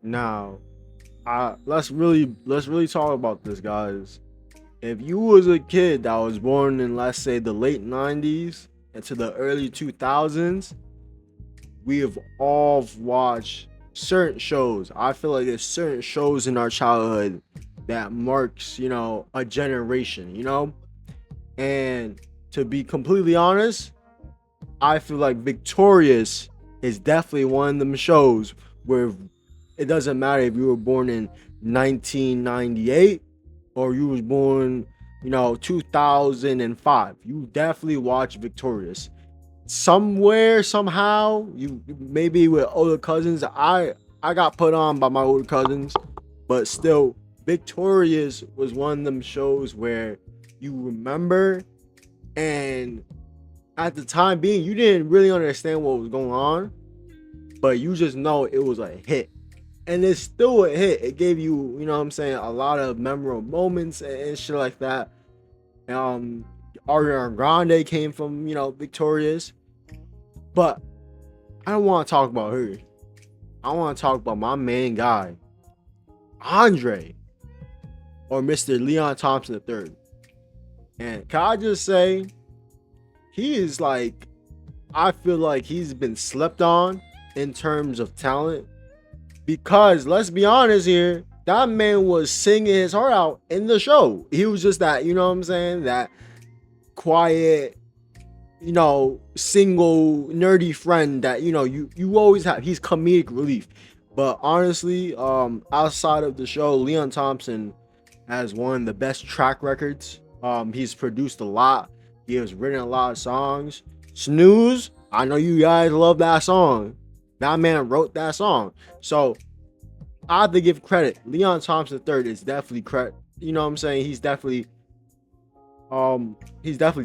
Now, let's really talk about this, guys. If you was a kid that was born in, let's say, the late 90s into the early 2000s, we have all watched certain shows. I feel like there's certain shows in our childhood that marks, a generation, And to be completely honest, I feel like Victorious is definitely one of them shows where it doesn't matter if you were born in 1998 or you was born, 2005. You definitely watch Victorious. Somewhere, somehow, you maybe with older cousins. I got put on by my older cousins, but still, Victorious was one of them shows where you remember, and at the time being, you didn't really understand what was going on, but you just know it was a hit. And it's still a hit. It gave you, you know what I'm saying, a lot of memorable moments and shit like that. Um, Ariana Grande came from, Victorious. But I don't want to talk about her. I want to talk about my main guy, Andre, or Mr. Leon Thompson III. And can I just say, he is like, I feel like he's been slept on in terms of talent. Because let's be honest here, that man was singing his heart out in the show. He was just that, you know what I'm saying? That quiet, single nerdy friend that you always have. He's comedic relief. But honestly, outside of the show, Leon Thompson has one of the best track records. He's produced a lot. He has written a lot of songs. Snooze, I know you guys love that song. That man wrote that song. So I have to give credit. Leon Thompson III is definitely credit. You know what I'm saying? He's definitely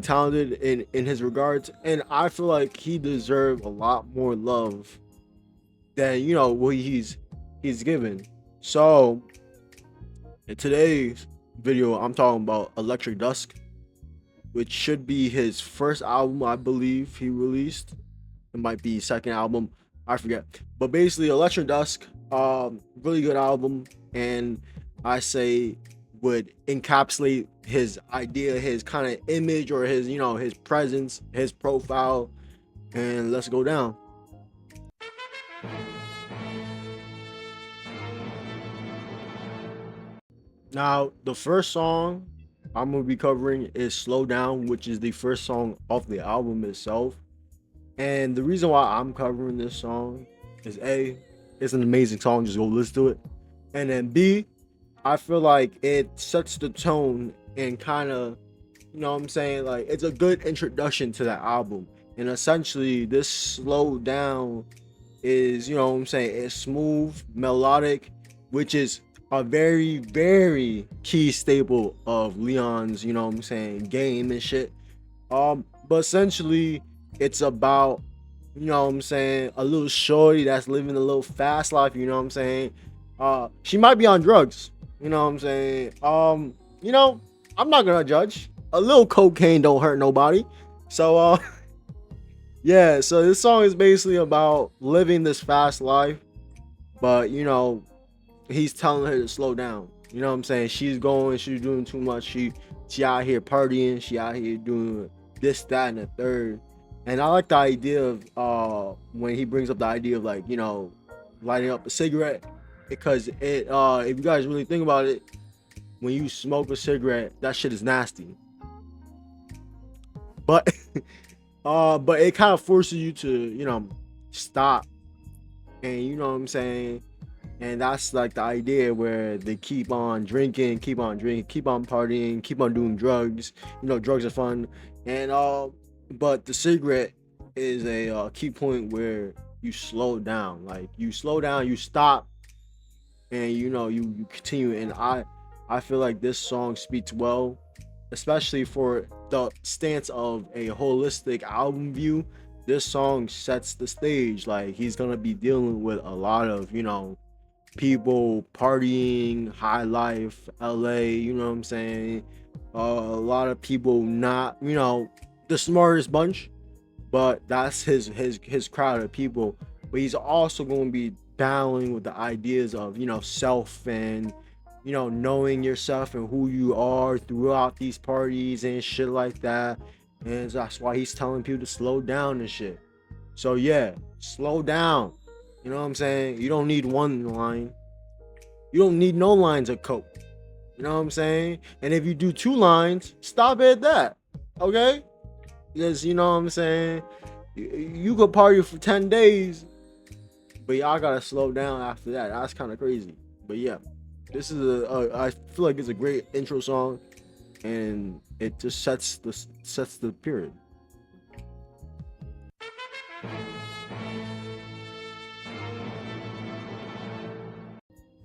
talented in his regards, and I feel like he deserves a lot more love than what he's given. So in today's video, I'm talking about Electric Dusk, which should be his first album, I believe he released. It might be second album, I forget. But basically, Electric Dusk, really good album, and I say would encapsulate his idea, his kind of image, or his presence, his profile. And let's go down. Now, the first song I'm gonna be covering is Slow Down, which is the first song off the album itself. And the reason why I'm covering this song is A, it's an amazing song, just go listen to it. And then B, I feel like it sets the tone and kind of, what I'm saying, like it's a good introduction to that album. And essentially, this Slow Down is, what I'm saying, it's smooth, melodic, which is a very, very key staple of Leon's, what I'm saying, game and shit. But essentially, it's about, what I'm saying, a little shorty that's living a little fast life, you know what I'm saying. She might be on drugs, you know what I'm saying. I'm not gonna judge. A little cocaine don't hurt nobody. So yeah, so this song is basically about living this fast life, but he's telling her to slow down. You know what I'm saying? She's doing too much. She out here partying, she out here doing this, that, and the third. And I like the idea of when he brings up the idea of, like, lighting up a cigarette, because it if you guys really think about it, when you smoke a cigarette, that shit is nasty. But but it kind of forces you to, stop, and you know what I'm saying? And that's like the idea where they keep on drinking, keep on partying, keep on doing drugs. Drugs are fun. And but the cigarette is a key point where you slow down. Like, you slow down, you stop, and you continue. And I feel like this song speaks well, especially for the stance of a holistic album view. This song sets the stage. Like, he's gonna be dealing with a lot of, people partying, high life, LA, you know what I'm saying? A lot of people not, the smartest bunch, but that's his crowd of people. But he's also going to be battling with the ideas of, self and, knowing yourself and who you are throughout these parties and shit like that. And that's why he's telling people to slow down and shit. So yeah, slow down. You know what I'm saying? You don't need one line. You don't need no lines of coke. You know what I'm saying? And if you do 2 lines, stop at that. Okay? Because you know what I'm saying? You could party for 10 days, but y'all gotta slow down after that. That's kind of crazy. But yeah, this is I feel like it's a great intro song, and it just sets the period.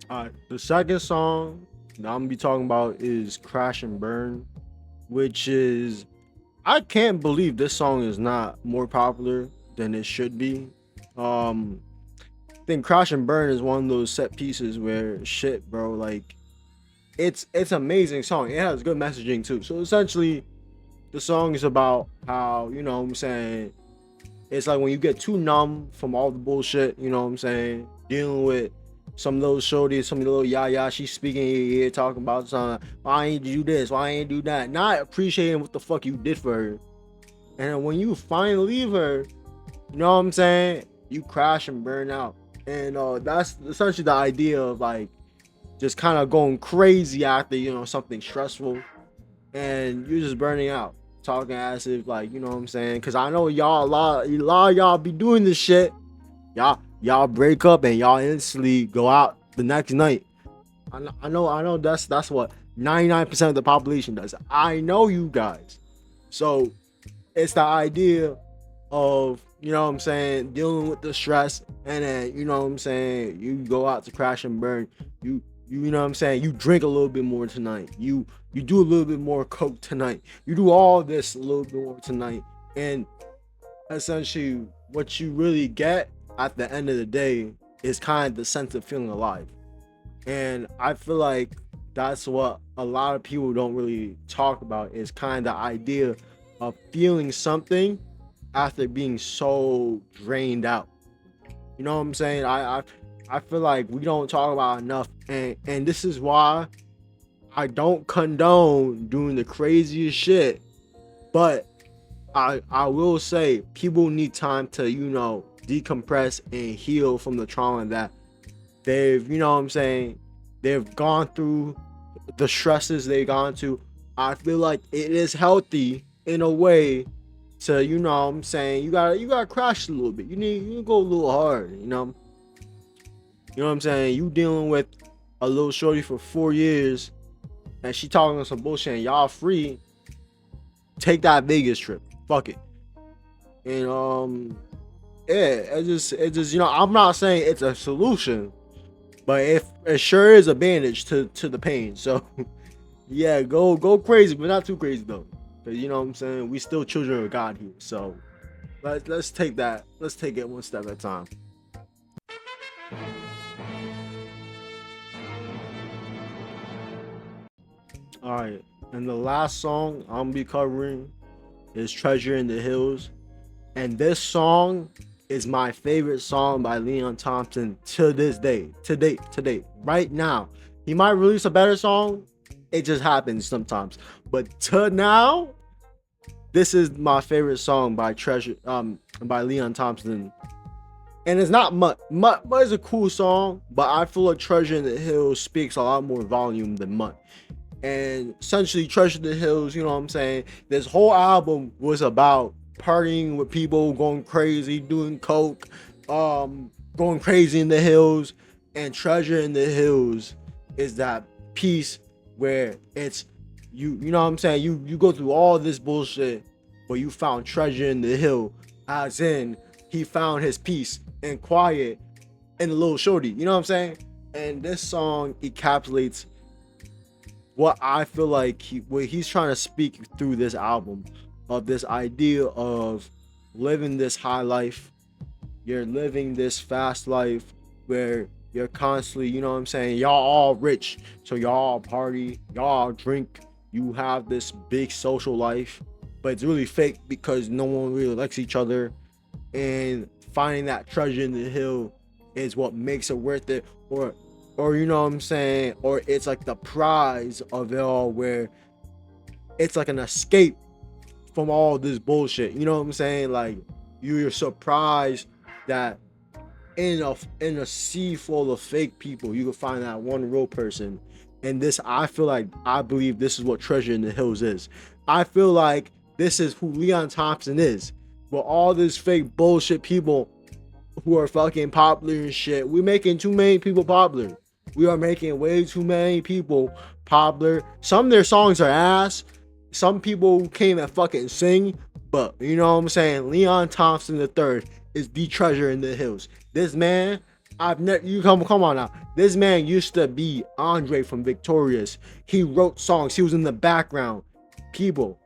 Alright, the second song that I'm gonna be talking about is Crash and Burn, which is, I can't believe this song is not more popular than it should be. I think Crash and Burn is one of those set pieces where shit, bro, like it's amazing song. It has good messaging too. So essentially the song is about how, what I'm saying, it's like when you get too numb from all the bullshit, you know what I'm saying, dealing with some of those shorties, some of the little yaya, she's speaking in your ear, talking about something, why ain't you do this, why ain't you do that, not appreciating what the fuck you did for her. And then when you finally leave her, you know what I'm saying, you crash and burn out. And that's essentially the idea of like just kind of going crazy after, something stressful, and you're just burning out, talking as if, like, you know what I'm saying, because I know y'all, a lot of y'all be doing this shit. Y'all break up and y'all instantly go out the next night. I know that's what 99% of the population does. I know you guys. So it's the idea of, you know what I'm saying, dealing with the stress, and then, you know what I'm saying, you go out to crash and burn. You know what I'm saying, you drink a little bit more tonight. You do a little bit more coke tonight. You do all this a little bit more tonight. And essentially what you really get at the end of the day is kind of the sense of feeling alive. And I feel like that's what a lot of people don't really talk about, is kind of the idea of feeling something after being so drained out. You know what I'm saying? I feel like we don't talk about enough, and this is why I don't condone doing the craziest shit, but I will say people need time to, decompress and heal from the trauma that they've, you know what I'm saying, they've gone through, the stresses they've gone to. I feel like it is healthy in a way to, you know what I'm saying, you gotta crash a little bit. You need to go a little hard, you know what I'm saying. You dealing with a little shorty for 4 years and she talking some bullshit and y'all free, take that Vegas trip, fuck it. And yeah, it just, I'm not saying it's a solution, but it sure is a bandage to the pain. So yeah, go crazy, but not too crazy though, because you know what I'm saying, we still children of God here. So let's take it one step at a time. All right, and the last song I'm gonna be covering is Treasure in the Hills. And this song is my favorite song by Leon Thompson to this day. To date, right now. He might release a better song. It just happens sometimes. But to now, this is my favorite song by by Leon Thompson. And it's not Mutt. Mutt is a cool song, but I feel like Treasure in the Hills speaks a lot more volume than Mutt. And essentially, Treasure in the Hills, you know what I'm saying, this whole album was about partying with people, going crazy, doing coke, going crazy in the hills. And Treasure in the Hills is that piece where it's you know what I'm saying, you go through all this bullshit, but you found treasure in the hill, as in he found his peace and quiet in the little shorty, you know what I'm saying. And this song encapsulates what I feel like what he's trying to speak through this album, of this idea of living this high life. You're living this fast life where you're constantly, you know what I'm saying, y'all all rich, so y'all all party, y'all all drink, you have this big social life, but it's really fake because no one really likes each other. And finding that treasure in the hill is what makes it worth it, or you know what I'm saying, or it's like the prize of it all, where it's like an escape from all this bullshit. You know what I'm saying? Like you're surprised that in a sea full of fake people, you can find that one real person. And this, I believe this is what Treasure in the Hills is. I feel like this is who Leon Thompson is. With all this fake bullshit people who are fucking popular and shit. We're making too many people popular. We are making way too many people popular. Some of their songs are ass. Some people can't even fucking sing. But you know what I'm saying? Leon Thompson III is the Treasure in the Hills. This man, I've never, you come on now. This man used to be Andre from Victorious. He wrote songs. He was in the background. People,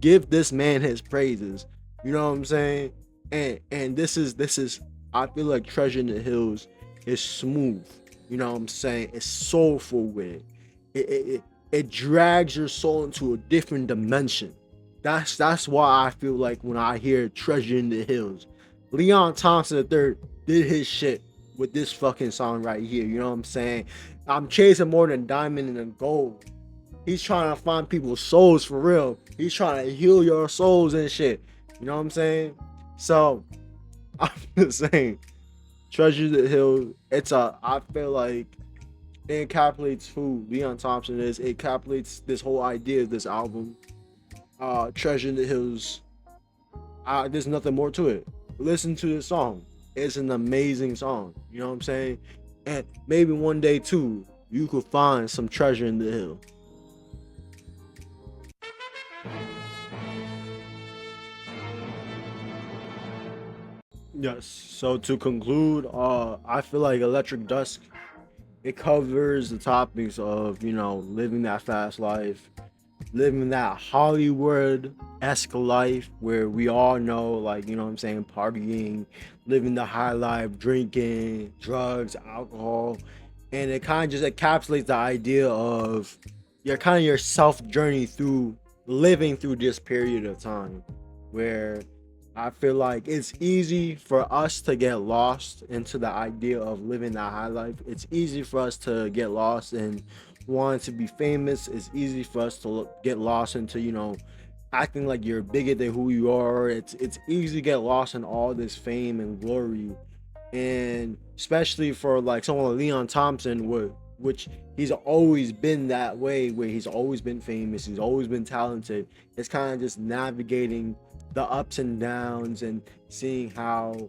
give this man his praises. You know what I'm saying? And this is I feel like Treasure in the Hills is smooth. You know what I'm saying? It's soulful with it. It drags your soul into a different dimension. That's why I feel like when I hear Treasure in the Hills, Leon Thompson III did his shit with this fucking song right here. You know what I'm saying? I'm chasing more than diamond and gold. He's trying to find people's souls for real. He's trying to heal your souls and shit. You know what I'm saying? So I'm just saying, Treasure the Hill. I feel like it encapsulates who Leon Thompson is. It encapsulates this whole idea of this album. Treasure in the Hills. There's nothing more to it. Listen to this song. It's an amazing song. You know what I'm saying? And maybe one day too, you could find some treasure in the hill. Yes. So to conclude, I feel like Electric Dusk, it covers the topics of, you know, living that fast life, living that Hollywood-esque life where we all know, like, you know what I'm saying, partying, living the high life, drinking, drugs, alcohol. And it kind of just encapsulates the idea of your self journey through living through this period of time where I feel like it's easy for us to get lost into the idea of living that high life. It's easy for us to get lost in wanting to be famous. It's easy for us to get lost into, you know, acting like you're bigger than who you are. It's easy to get lost in all this fame and glory, and especially for like someone like Leon Thompson, which he's always been that way, where he's always been famous, he's always been talented. It's kind of just navigating the ups and downs and seeing how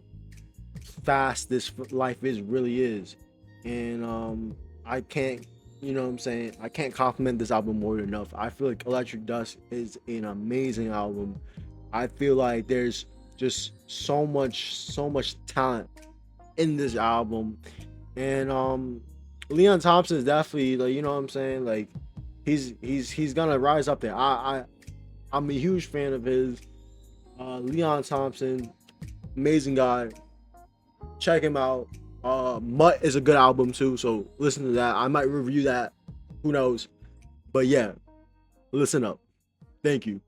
fast this life really is. And I can't, you know what I'm saying, I can't compliment this album more than enough. I feel like Electric Dusk is an amazing album. I feel like there's just so much talent in this album. And Leon Thompson is definitely, like, you know what I'm saying, like he's gonna rise up there. I'm a huge fan of his. Leon Thompson, amazing guy. Check him out. Mutt is a good album too, so listen to that. I might review that. Who knows? But yeah, listen up. Thank you.